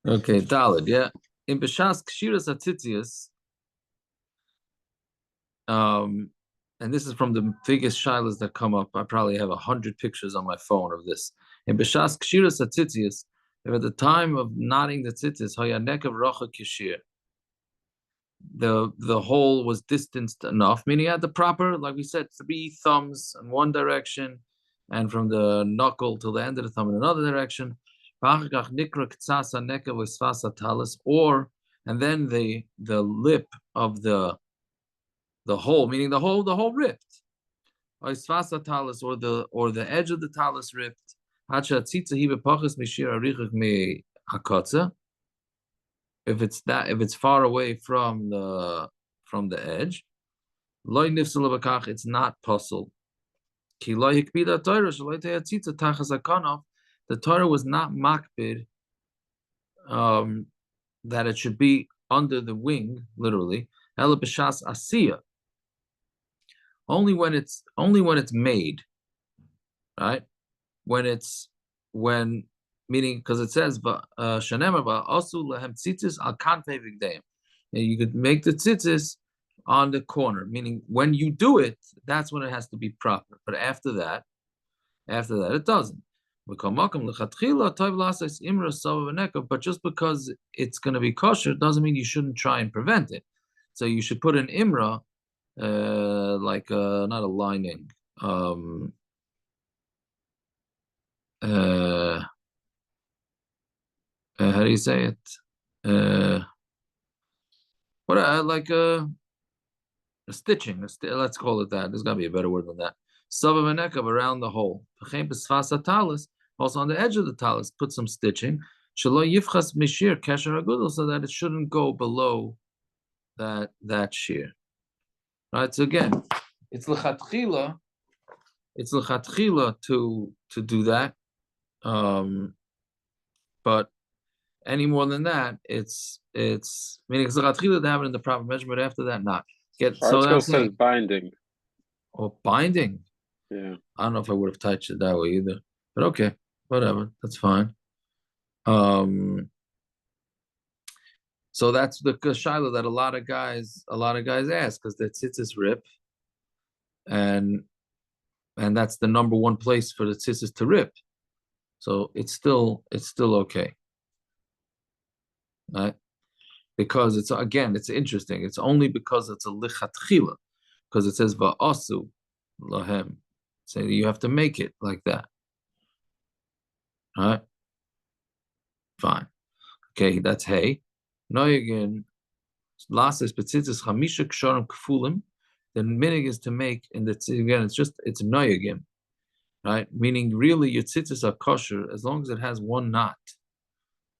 Okay, Dalid, yeah. In Bishas Kshiras Atzitzias, um, and this is from the biggest shilas that come up. I probably have 100 pictures on my phone of this. In Bishas Kshiras Atzitzias, if at the time of knotting the tzitzis, Hayanekav Rocha Kishir, the hole was distanced enough, meaning you had the proper, like we said, 3 thumbs in one direction, and from the knuckle till the end of the thumb in another direction. Or and then the lip of the hole, meaning the hole ripped. Or the edge of the talus ripped. If it's far away from the edge, it's not puzzled. The Torah was not makbid that it should be under the wing, literally. Only when it's made, right? When meaning because it says shanemar asu lehem tzitzis al kanfei vigdeim. You could make the tzitzis on the corner, meaning when you do it, that's when it has to be proper. But after that, it doesn't. But just because it's going to be kosher doesn't mean you shouldn't try and prevent it. So you should put an imra, not a lining. How do you say it? Like a stitching. Let's call it that. There's got to be a better word than that. Savavanekav around the hole. Also on the edge of the talus, put some stitching. Shelo yifchas mishir kesher agudel, so that it shouldn't go below that shear. Right. So again, it's lechatchila. It's lechatchila to do that. But any more than that, it's meaning it's lechatchila to have it in the proper measurement. After that, not. So that's says binding. Or binding. Yeah. I don't know if I would have touched it that way either. But okay, whatever. That's fine. So that's the shaila that a lot of guys ask because their tzitzis rip, and that's the number one place for the tzitzis to rip. So it's still okay, right? Because it's interesting. It's only because it's a lichatchila, because it says va'asu lahem. So you have to make it like that. All right? Fine. Okay, that's hey. Noyagin lasses betzitzis chamisha ksharim kfulim. The minig is to make, and it's noyagim, right? Meaning really your tzitzis are kosher as long as it has one knot.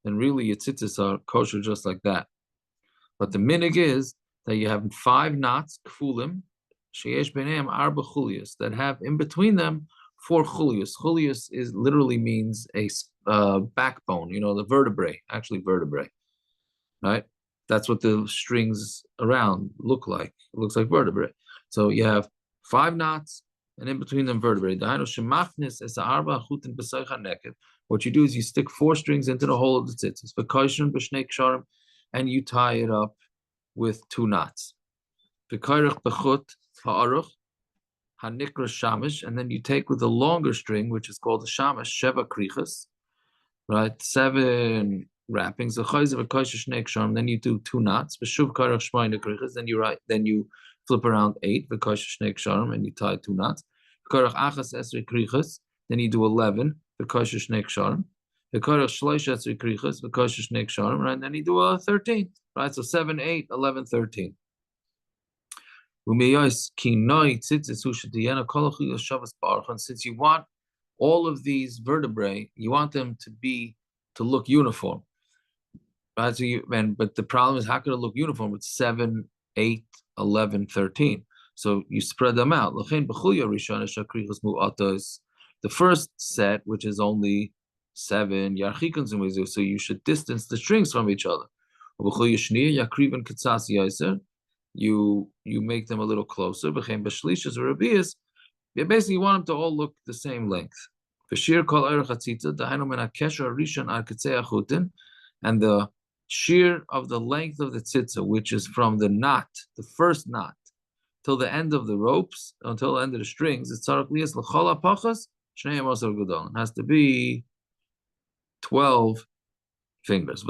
Then really your tzitzis are kosher just like that. But the minig is that you have 5 knots kfulim sheyesh b'neim arba chulius that have in between them 4 chulius. Chulius literally means a backbone, the vertebrae, right? That's what the strings around look like. It looks like vertebrae. So you have 5 knots, and in between them vertebrae. What you do is you stick 4 strings into the hole of the tzitzis, and you tie it up with 2 knots. And then you take with the longer string, which is called the shamash, sheva krichas, right? 7 wrappings. Then you do 2 knots. Then you flip around 8, and you tie 2 knots. Then you do 11, right? And then you do 13, right? So 7, 8, 11, 13. And since you want all of these vertebrae, you want them to look uniform, right? But the problem is, how could it look uniform with 7, 8, 11, 13? So you spread them out. The first set, which is only 7, so you should distance the strings from each other. You make them a little closer. Basically, you want them to all look the same length. and the shear of the length of the tzitzah, which is from the knot, the first knot, till the end of the ropes, until the end of the strings, it has to be 12 fingers.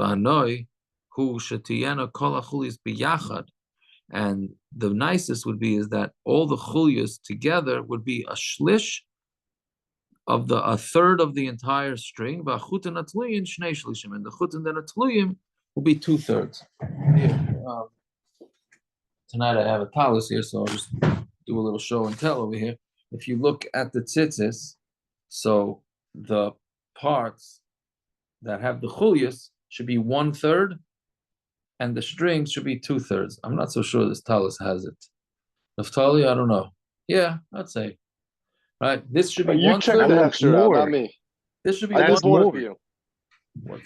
And the nicest would be is that all the chulias together would be a shlish of a third of the entire string. And the chutin then a tluyim will be 2/3. Tonight I have a talus here, so I'll just do a little show and tell over here. If you look at the tzitzis, so the parts that have the chulias should be 1/3, and the strings should be 2/3. I'm not so sure this talus has it. Naftali, I don't know. Yeah, I'd say. Right, this should be 1/3. Check the extra out, not me. This should be I just bought it more. for you.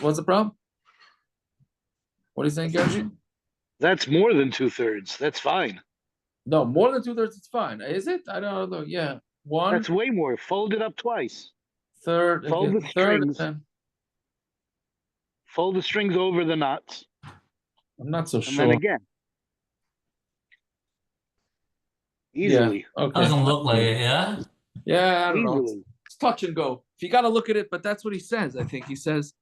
What's the problem? What are you saying, Gershie? That's more than 2/3. That's fine. No, more than 2/3. It's fine. Is it? I don't know. Yeah, one. That's way more. Fold it up twice. Third. Fold the strings. Fold the strings over the knots. I'm not so sure. And then again. Easily. Yeah, okay. Doesn't look like it, yeah? Yeah, I don't know. Easily. It's touch and go. If you got to look at it, but that's what he says. I think he says.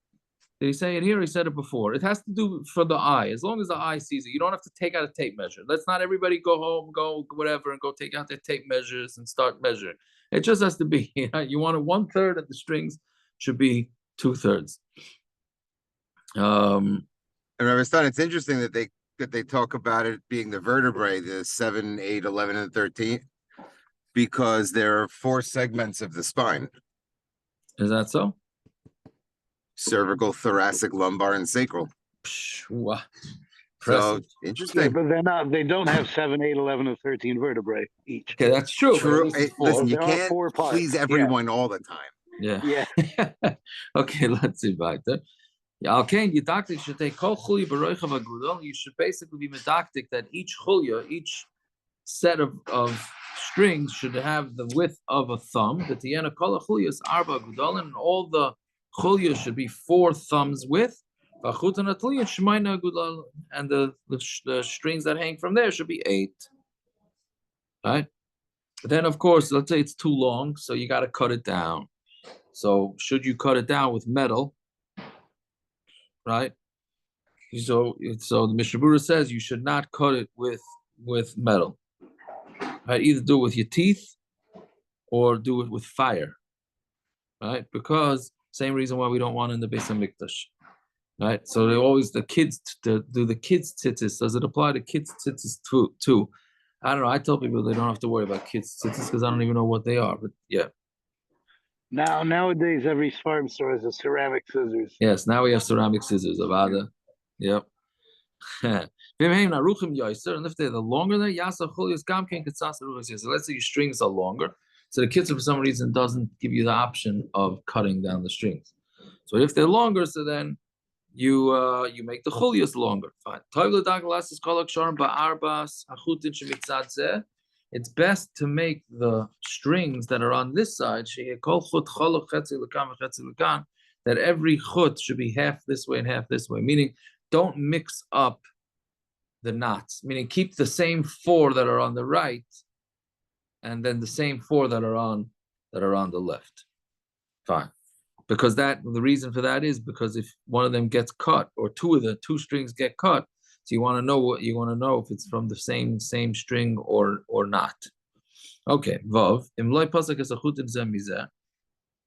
Did he say it here? He said it before. It has to do for the eye. As long as the eye sees it, you don't have to take out a tape measure. Let's not everybody go home, go whatever, and go take out their tape measures and start measuring. It just has to be. You want it 1/3, and the strings should be 2/3. And Rabbi Stein, it's interesting that they talk about it being the vertebrae, the 7, 8, 11, and 13, because there are 4 segments of the spine: Is that so? cervical, thoracic, lumbar, and sacral. Wow. So Yeah, interesting. but they're not. They don't have 7, 8, 11, or 13 vertebrae each. Okay, that's true. True. But at least it's 4. Listen, you There are can't 4 parts. please everyone all the time. Yeah. Yeah. Okay, let's see weiter. Okay, didactic should take kol chulya b'roichav agudol. You should basically be medactic that each chulya, each set of strings should have the width of a thumb. The tiena kol chulya is arba agudol, and all the chulya should be 4 thumbs width. And the strings that hang from there should be 8. Right? But then, of course, let's say it's too long, so you got to cut it down. So, should you cut it down with metal? Right? So the Mishnah Berurah says you should not cut it with metal. Right? Either do it with your teeth or do it with fire. Right? Because same reason why we don't want it in the Beis Hamikdash. Right? So they always do the kids tzitzis. Does it apply to kids tzitzis too? I don't know. I tell people they don't have to worry about kids tzitzis because I don't even know what they are. But yeah. Nowadays, every farm store has a ceramic scissors. Yes, now we have ceramic scissors. Avada. Yep. And if they're the longer than yasa chulias gamken kitzas aruch. So let's say your strings are longer. So the kitzur for some reason doesn't give you the option of cutting down the strings. So if they're longer, so then you make the chulias longer. Fine. It's best to make the strings that are on this side that every chut should be half this way and half this way. Meaning, don't mix up the knots. Meaning, keep the same 4 that are on the right, and then the same 4 that are on the left. Fine. Because the reason for that is because if one of them gets cut or 2 strings get cut, so you want to know if it's from the same string or not. Okay, Vav.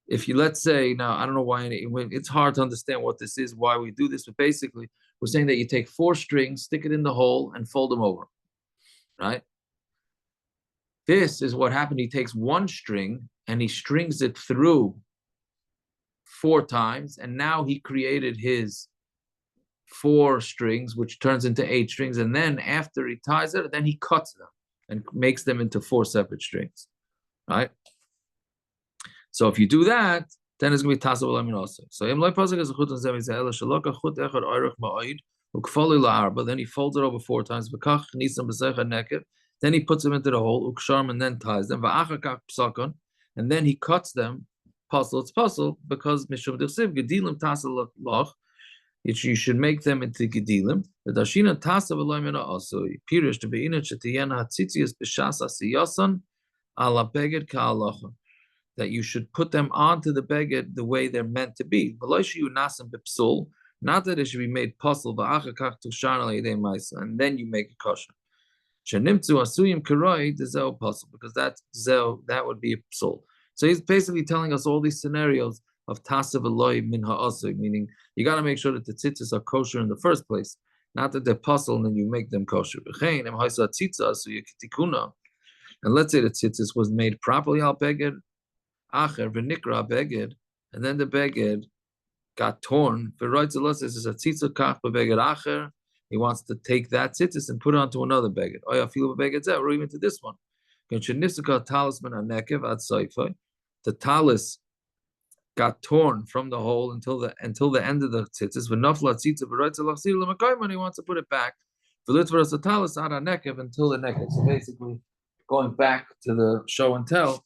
If you, let's say, now I don't know why it's hard to understand what this is, why we do this, but basically we're saying that you take 4 strings, stick it in the hole, and fold them over. Right? This is what happened. He takes 1 string and he strings it through 4 times, and now he created his 4 strings, which turns into 8 strings, and then after he ties it, then he cuts them and makes them into 4 separate strings, right? So if you do that, then it's going to be tasavol lamin also. So imlay pasuk is a chut and zemi ze'ela shaloka chut echad oirach ma'oid ukfali la'arba. Then he folds it over 4 times. V'kach nisam b'secha nekev. Then he puts them into the hole uksharm and then ties them. V'achakach psakon, and then he cuts them. Puzzle, it's puzzle because mishum d'chsiv gedilim tasal loch. You should make them into gedilim. The dashina tasa v'loymina also pirish to be in it shetiyana hatzitzias b'shas asiyasan ala beged ka'alacha. That you should put them onto the beged the way they're meant to be. Not that it should be made puzzle, and then you make it kosher. Because that would be a psul. So he's basically telling us all these scenarios of tasav eloi min ha'asug, meaning you got to make sure that the tzitzis are kosher in the first place, not that they're puzzle and then you make them kosher. And let's say the tzitzis was made properly al beged, acher v'nikra beged, and then the beged got torn. He wants to take that tzitzis and put it onto another beged. Or even to this one. The talis got torn from the hole until the end of the tzitzis. And he wants to put it back until the nekev. So basically, going back to the show and tell.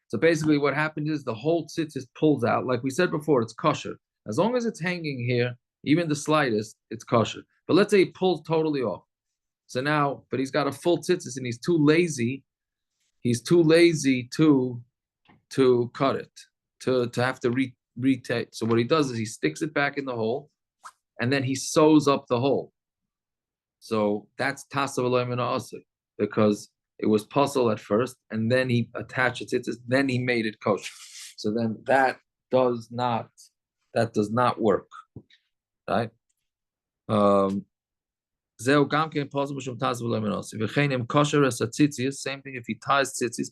So basically what happened is the whole tzitzis pulls out. Like we said before, it's kosher. As long as it's hanging here, even the slightest, it's kosher. But let's say he pulls totally off. So now, but he's got a full tzitzis and he's too lazy. He's too lazy to cut it, to have to retake. So what he does is he sticks it back in the hole and then he sews up the hole. So that's tasav eloi min ha'asug, because it was puzzle at first, and then he attached it. Then he made it kosher. So then that does not work, right? Same thing if he ties tzitzis.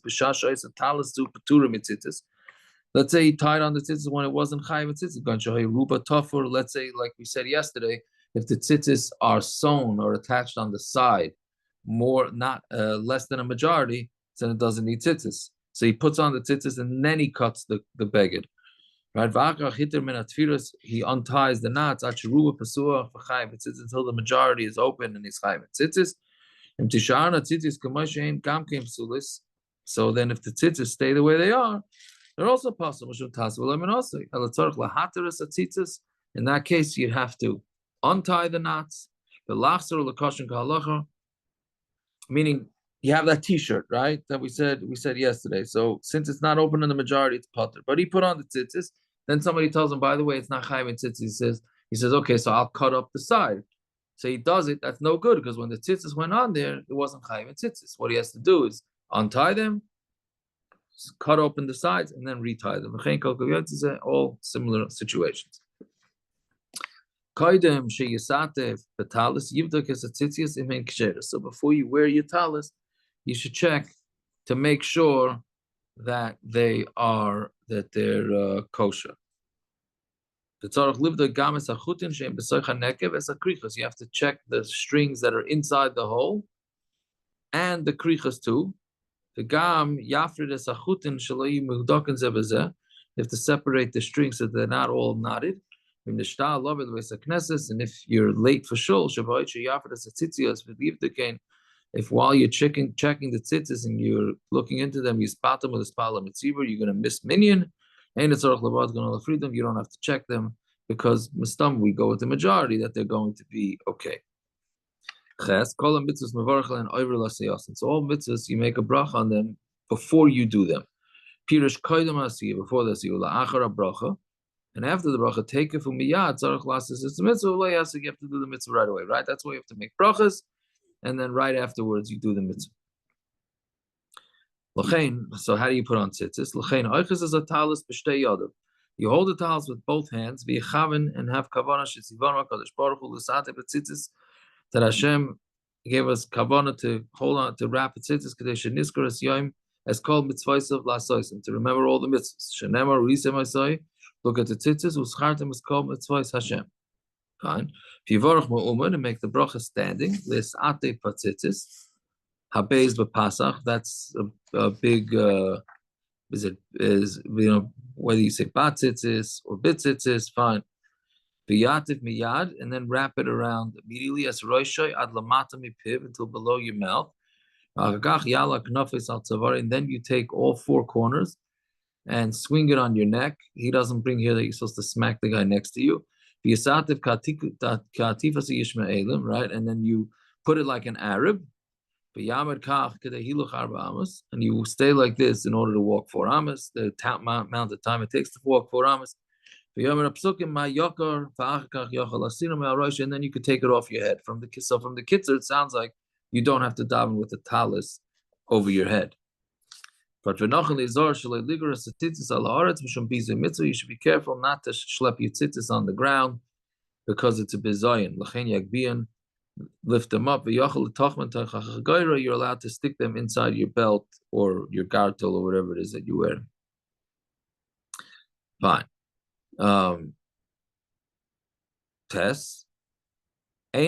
Let's say he tied on the tzitzis when it wasn't chayiv tzitzis. Let's say, like we said yesterday, if the tzitzis are sewn or attached on the side, less than a majority, then it doesn't need tzitzis. So he puts on the tzitzis and then he cuts the beged. Right? He unties the knots until the majority is open and he's chayiv tzitzis. So then if the tzitzis stay the way they are, they're also possible. In that case, you'd have to untie the knots, meaning you have that T-shirt, right? That we said yesterday. So since it's not open in the majority, it's potter. But he put on the tzitzis. Then somebody tells him, by the way, it's not chayiv tzitzis. He says, okay, so I'll cut up the side. So he does it. That's no good because when the tzitzis went on there, it wasn't chayiv tzitzis. What he has to do is untie them, cut open the sides, and then retie them. All similar situations. So before you wear your talis, you should check to make sure that they're kosher. You have to check the strings that are inside the hole and the krichas too. You have to separate the strings so they're not all knotted. And if you're late for shul, if while you're checking the tzitzis and you're looking into them, you spot them with a spala mitzvah, you're going to miss minyan. And it's going to free them. You don't have to check them because mistam we go with the majority that they're going to be okay. So all mitzvahs you make a bracha on them before you do them. Before the bracha. And after the bracha, take it from miyad. It's a mitzvah. You have to do the mitzvah right away, right? That's why you have to make brachas, and then right afterwards you do the mitzvah. So how do you put on tzitzis? Is a talis b'shtei yadav. You hold the talis with both hands, and have kavanah shetzivanu kadosh baruch hu l'sate b'tzitzis. That Hashem gave us kavanah to hold on to wrap tzitzis kadesh niskar es yom as called mitzvahs lasosim, to remember all the mitzvahs. Shenemar u'isem asay. Look at the tzitzis, u'schartem is called mitzvahs Hashem. Fine. If you vorach ma'uman and make the bracha standing, this ate patzitzis, habeiz b'pasach. That's a big. Whether you say batzitzis or bitzitzis, fine. Biyativ miyad, and then wrap it around immediately as roishay ad lamata mipiv until below your mouth. And then you take all four corners and swing it on your neck. He doesn't bring here that you're supposed to smack the guy next to you. Right? And then you put it like an Arab. And you stay like this in order to walk 4 amas, the amount of time it takes to walk 4 amas. And then you could take it off your head. From the Kitzur, it sounds like you don't have to daven with the talis over your head. But you should be careful not to schlep your tzitzis on the ground because it's a bizayin. Lift them up. You're allowed to stick them inside your belt or your gartel or whatever it is that you wear. Fine. Test. So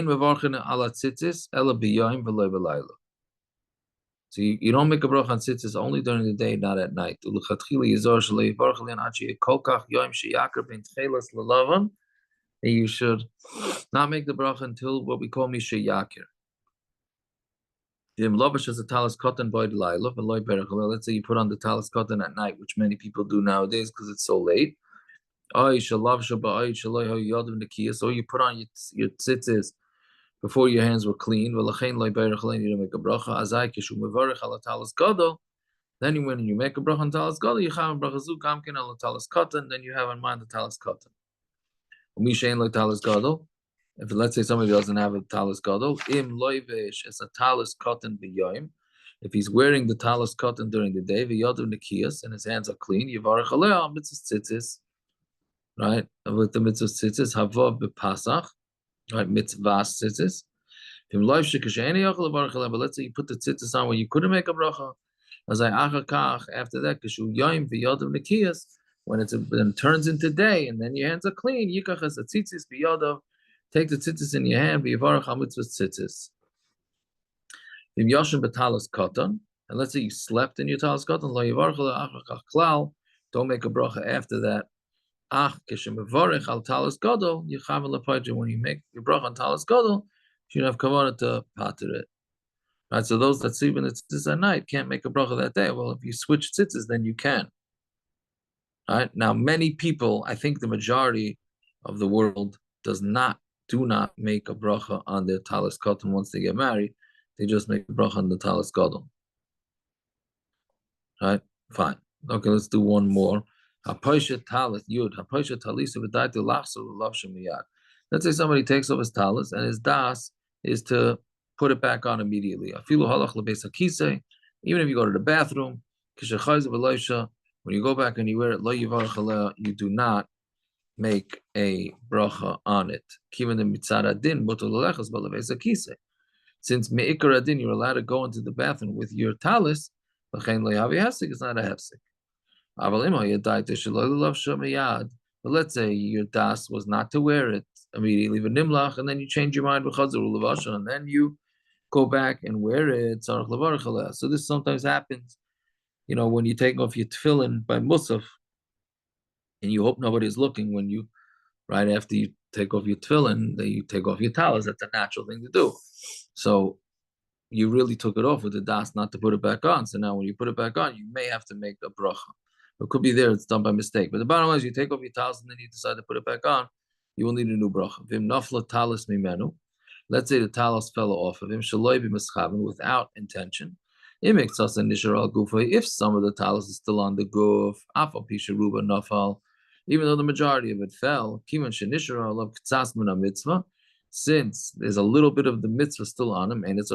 you don't make a bracha on tzitzis only during the day, not at night. And you should not make the bracha until what we call Misha Yakir. Let's say you put on the talis cotton at night, which many people do nowadays because it's so late. Or you put on your tzitzis before your hands were clean. You don't make a bracha. Then when you make a bracha on talis gadol, you have a bracha zu kamkin on talis cotton. Then you have in mind the talis cotton. If let's say somebody doesn't have a talis gadol, im loivesh es a talis cotton b'yoyim. If he's wearing the talis cotton during the day, v'yadu nekiyas, and his hands are clean, yivarech aleh mitzvah tzitzis, right? With the mitzvah tzitzis, havav b'pasach, right? Mitzvah tzitzis. But let's say you put the tzitzis on where you couldn't make a bracha. As I achakach after that, kishu yoyim v'yadu nekiyas. When it turns into day and then your hands are clean, yikach as a tzitzis biyadav, take the tzitzis in your hand, biyavarach hamitzvah tzitzis. Vim yoshem betalas katan, and let's say you slept in your talis katan, lo yivarach le'achach klal, don't make a bracha after that. Ach kishem mevarech al talis gadol, yichav le'payja, when you make your bracha on talis gadol, you don't have kavanah to pater it. Right, so those that sleep in the tzitzis at night can't make a bracha that day. Well, if you switch tzitzis, then you can. Right? Now, many people, I think the majority of the world do not make a bracha on their talis katan once they get married. They just make a bracha on the talis gadol. Right? Fine. Okay, let's do one more. Let's say somebody takes off his talis and his das is to put it back on immediately. Even if you go to the bathroom, when you go back and you wear it, you do not make a bracha on it. Since me'ikar adin, you're allowed to go into the bathroom with your talis, it's not a hefsek. But let's say your das was not to wear it immediately, and then you change your mind, and then you go back and wear it. So this sometimes happens. You know, when you take off your tefillin by musaf, and you hope nobody's looking when you, right after you take off your tefillin, that you take off your talis. That's a natural thing to do. So you really took it off with the das not to put it back on. So now when you put it back on, you may have to make a bracha. It could be there, it's done by mistake. But the bottom line is you take off your talis and then you decide to put it back on, you will need a new bracha. Vim nafla talis mimenu. Let's say the talis fell off of him, shaloi b'mischaven, without intention. If some of the talis is still on the goof, even though the majority of it fell, since there's a little bit of the mitzvah still on him, and it's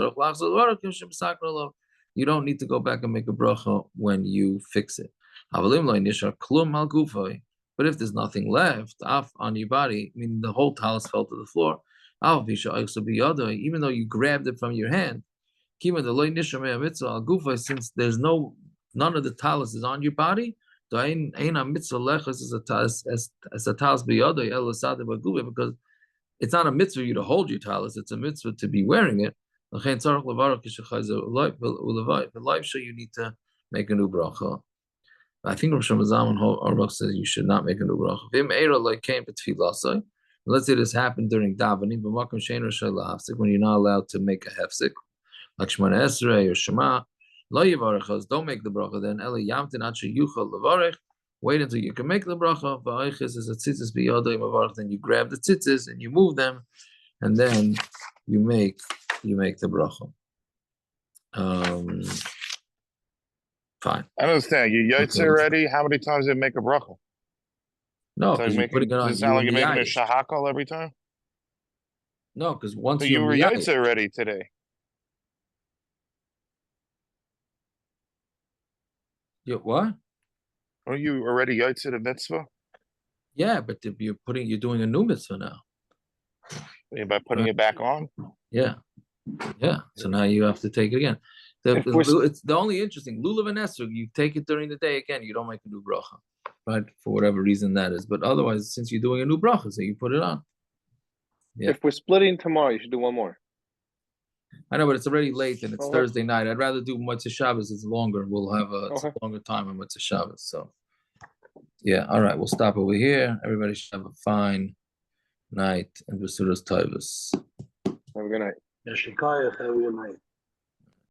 you don't need to go back and make a bracha when you fix it. But if there's nothing left on your body, meaning the whole talis fell to the floor, even though you grabbed it from your hand, since there's none of the talis is on your body, because it's not a mitzvah for you to hold your talis, it's a mitzvah to be wearing it. You need to make a new bracha. I think Rosh Hashanah Aruch says you should not make a new bracha. Let's say this happened during davening, when you're not allowed to make a hefsek. Like Shemana Esrei or Shema, lo yivarechos, don't make the bracha then. Eli yamtin achi yuchal levarech, Wait until you can make the bracha. Then you grab the tzitzis and you move them, and then you make the bracha. Fine. I understand. You yaitz already. How many times did it make a bracha? No, So because you're putting it on. does it sound like you're making a miyayis. shahakal every time? No, because once So you're you were miyayis, yaitz already today. what? Are you already yaitz the mitzvah? Yeah, but if you're doing a new mitzvah now. By putting it back on? Yeah. So now you have to take it again. It's the only interesting lulav and esrog. You take it during the day again. You don't make a new bracha, right? For whatever reason that is. But otherwise, since you're doing a new bracha, so you put it on. Yeah. If we're splitting tomorrow, you should do one more. I know, but it's already late and it's Thursday night. I'd rather do Motzei Shabbos. It's longer. We'll have a longer time on Motzei Shabbos. So, yeah. All right. We'll stop over here. Everybody should have a fine night and Besuras Tovos. Have a good night. Have a good night.